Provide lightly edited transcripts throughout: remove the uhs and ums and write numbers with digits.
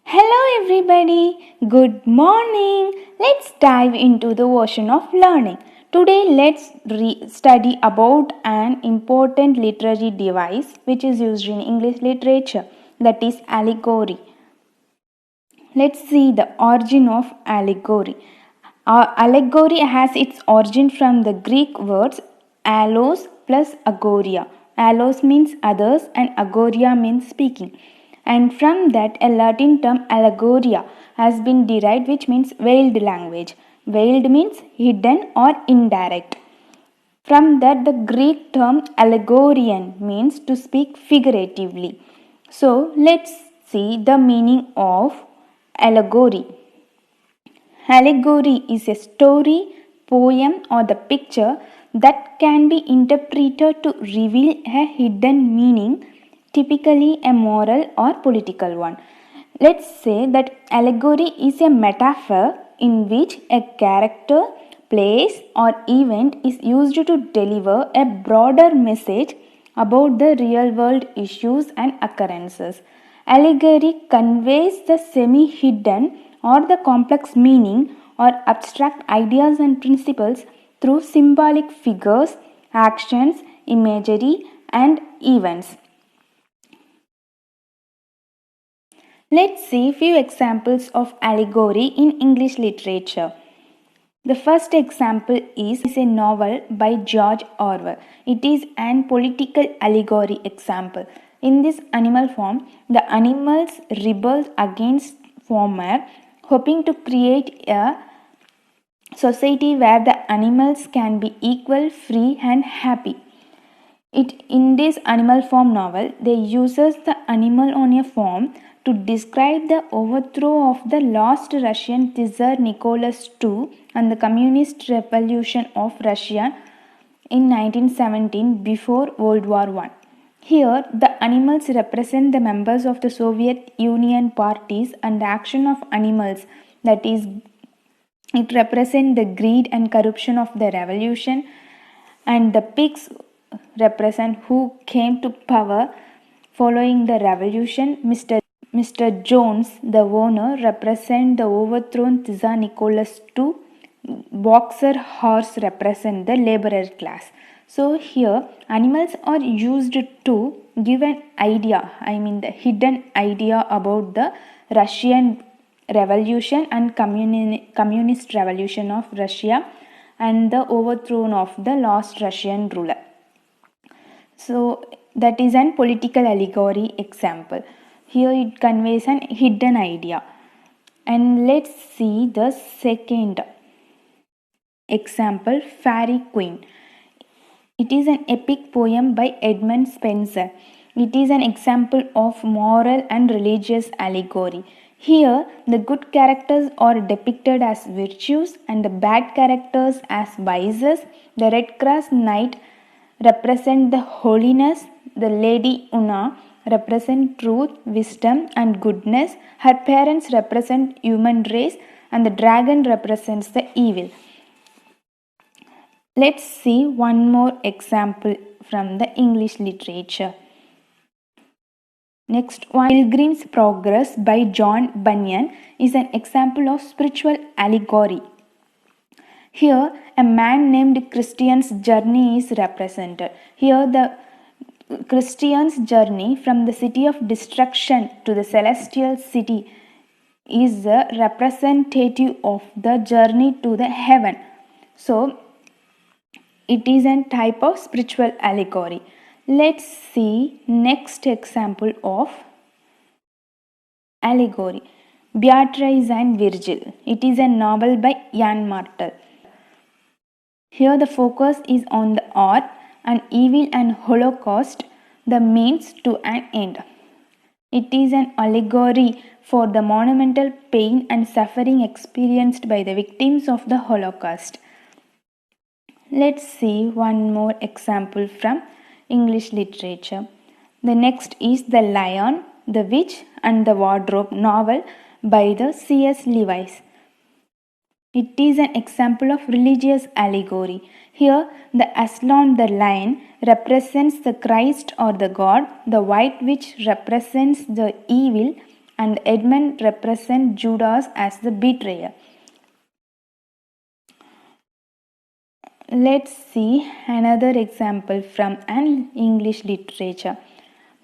Hello everybody, good morning. Let's dive into the ocean of learning. Today let's study about an important literary device which is used in English literature, that is allegory. Let's see the origin of allegory. Allegory has its origin from the Greek words allos plus agoria. Allos means others and agoria means speaking. And from that, a Latin term allegoria has been derived, which means veiled language. Veiled means hidden or indirect. From that, the Greek term allegorian means to speak figuratively. So, let's see the meaning of allegory. Allegory is a story, poem, or the picture that can be interpreted to reveal a hidden meaning, typically a moral or political one. Let's say that allegory is a metaphor in which a character, place, or event is used to deliver a broader message about the real world issues and occurrences. Allegory conveys the semi hidden or the complex meaning or abstract ideas and principles through symbolic figures, actions, imagery, and events. Let's see few examples of allegory in English literature. The first example is a novel by George Orwell. It is an political allegory example. In this animal form, the animals rebel against farmer, hoping to create a society where the animals can be equal, free, and happy. In this animal form novel, they uses the animal on a form to describe the overthrow of the lost Russian Tsar Nicholas II and the communist revolution of Russia in 1917 before World War I. Here, the animals represent the members of the Soviet Union parties and the action of animals, that is, it represents the greed and corruption of the revolution, and the pigs represent who came to power following the revolution. Mr. Jones, the owner, represent the overthrown Tsar Nicholas II. Boxer horse represent the laborer class. So here animals are used to give an idea, the hidden idea about the Russian revolution and communist revolution of Russia and the overthrow of the lost Russian ruler. So that is an political allegory example. Here it conveys an hidden idea. And let's see the second example, Fairy Queen. It is an epic poem by Edmund Spenser. It is an example of moral and religious allegory. Here, the good characters are depicted as virtues and the bad characters as vices. The Red Cross Knight represent the holiness. The Lady Una represent truth, wisdom, and goodness. Her parents represent human race, and the dragon represents the evil. Let's see one more example from the English literature. Next one, Pilgrim's Progress by John Bunyan is an example of spiritual allegory. Here, a man named Christian's journey is represented. Here, the Christian's journey from the city of destruction to the celestial city is a representative of the journey to the heaven. So, it is a type of spiritual allegory. Let's see next example of allegory. Beatrice and Virgil. It is a novel by Ian Martel. Here the focus is on the art and evil and Holocaust, the means to an end. It is an allegory for the monumental pain and suffering experienced by the victims of the Holocaust. Let's see one more example from English literature. The next is The Lion, the Witch and the Wardrobe novel by the C.S. Lewis. It is an example of religious allegory. Here, the Aslan, the lion, represents the Christ or the God. The white witch represents the evil, and Edmund represents Judas as the betrayer. Let's see another example from an English literature.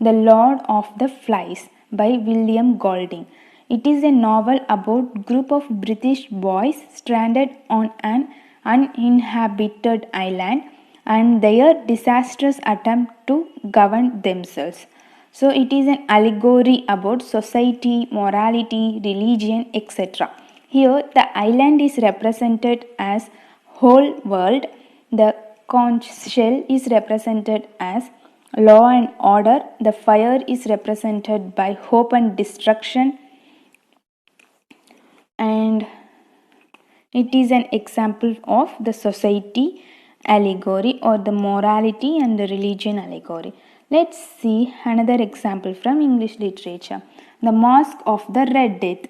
The Lord of the Flies by William Golding. It is a novel about group of British boys stranded on an uninhabited island and their disastrous attempt to govern themselves. So it is an allegory about society, morality, religion, etc. Here the island is represented as whole world. The conch shell is represented as law and order. The fire is represented by hope and destruction. And it is an example of the society allegory or the morality and the religion allegory. Let's see another example from English literature. The Mask of the Red Death.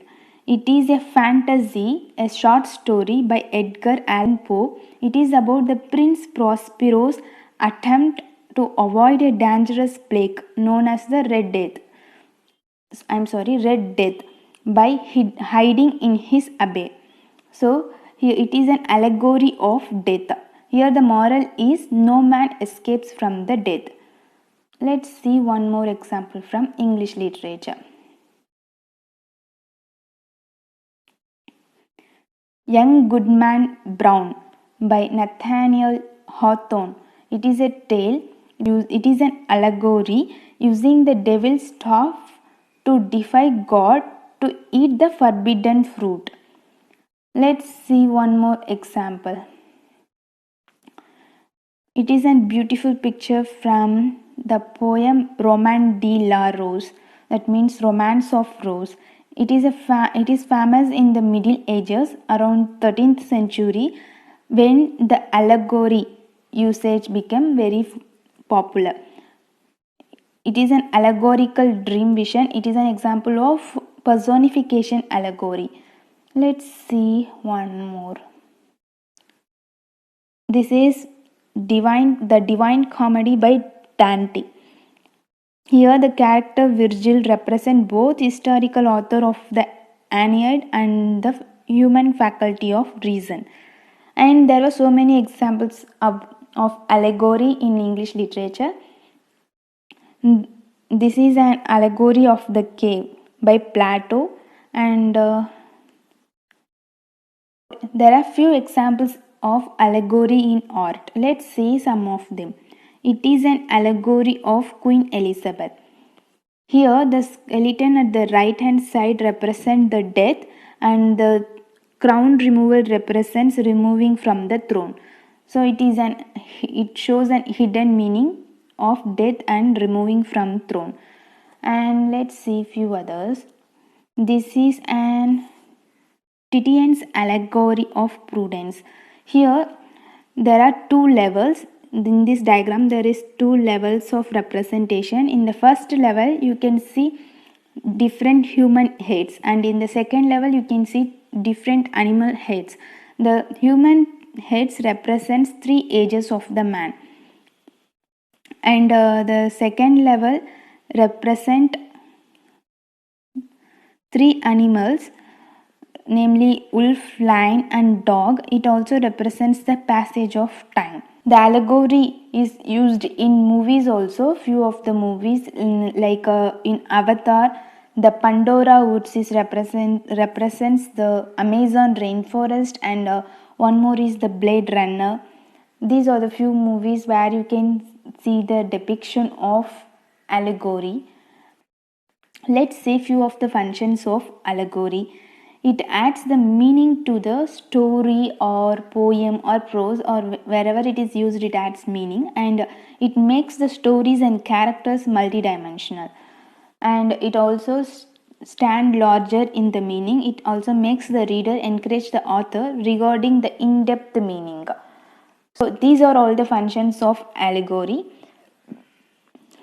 It is a fantasy, a short story by Edgar Allan Poe. It is about the Prince Prospero's attempt to avoid a dangerous plague known as the Red Death. Red Death by hiding in his abbey. So here it is an allegory of death. Here the moral is no man escapes from the death. Let's see one more example from English literature. Young Goodman Brown by Nathaniel Hawthorne. It is a tale, it is an allegory using the devil's staff to defy God to eat the forbidden fruit. Let's see one more example. It is a beautiful picture from the poem Roman de la Rose, that means Romance of Rose. It is famous in the Middle Ages around 13th century when the allegory usage became very popular. It is an allegorical dream vision. It is an example of personification allegory. Let's see one more. This is the Divine Comedy by Dante. Here the character Virgil represents both historical author of the Aeneid and the human faculty of reason. And there are so many examples of allegory in English literature. This is an allegory of the cave by Plato, and there are few examples of allegory in art. Let's see some of them. It is an allegory of Queen Elizabeth. Here the skeleton at the right hand side represents the death and the crown removal represents removing from the throne. So it shows an hidden meaning of death and removing from throne. And let's see few others. This is an Titian's allegory of prudence. Here there are two levels. In this diagram there is two levels of representation. In the first level you can see different human heads, and in the second level you can see different animal heads. The human heads represents 3 ages of the man, and the second level represent 3 animals, namely wolf, lion and dog. It also represents the passage of time. The allegory is used in movies also. Few of the movies in Avatar, the Pandora woods is represents the Amazon rainforest, and one more is the Blade Runner. These are the few movies where you can see the depiction of allegory. Let's see few of the functions of allegory. It adds the meaning to the story or poem or prose, or wherever it is used it adds meaning, and it makes the stories and characters multidimensional, and it also stand larger in the meaning. It also makes the reader encourage the author regarding the in-depth meaning. So these are all the functions of allegory.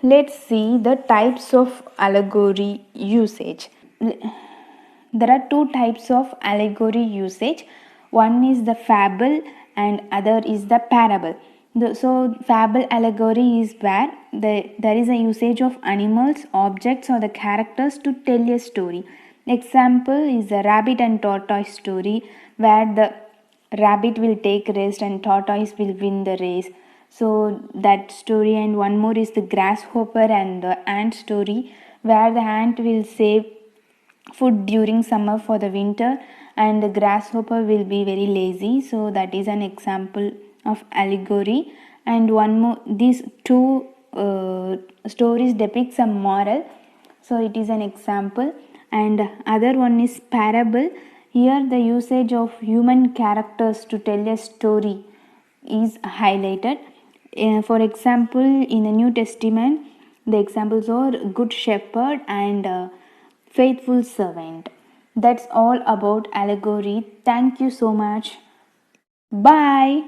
Let's see the types of allegory usage. There are 2 types of allegory usage. One is the fable and other is the parable. So fable allegory is where there is a usage of animals, objects, or the characters to tell a story. Example is the rabbit and tortoise story, where the rabbit will take rest and tortoise will win the race. So that story. And one more is the grasshopper and the ant story, where the ant will save food during summer for the winter and the grasshopper will be very lazy. So that is an example of allegory. And one more, these two stories depict some moral, so it is an example. And other one is parable. Here the usage of human characters to tell a story is highlighted. For example, in the New Testament, the examples are good shepherd and faithful servant. That's all about allegory. Thank you so much. Bye.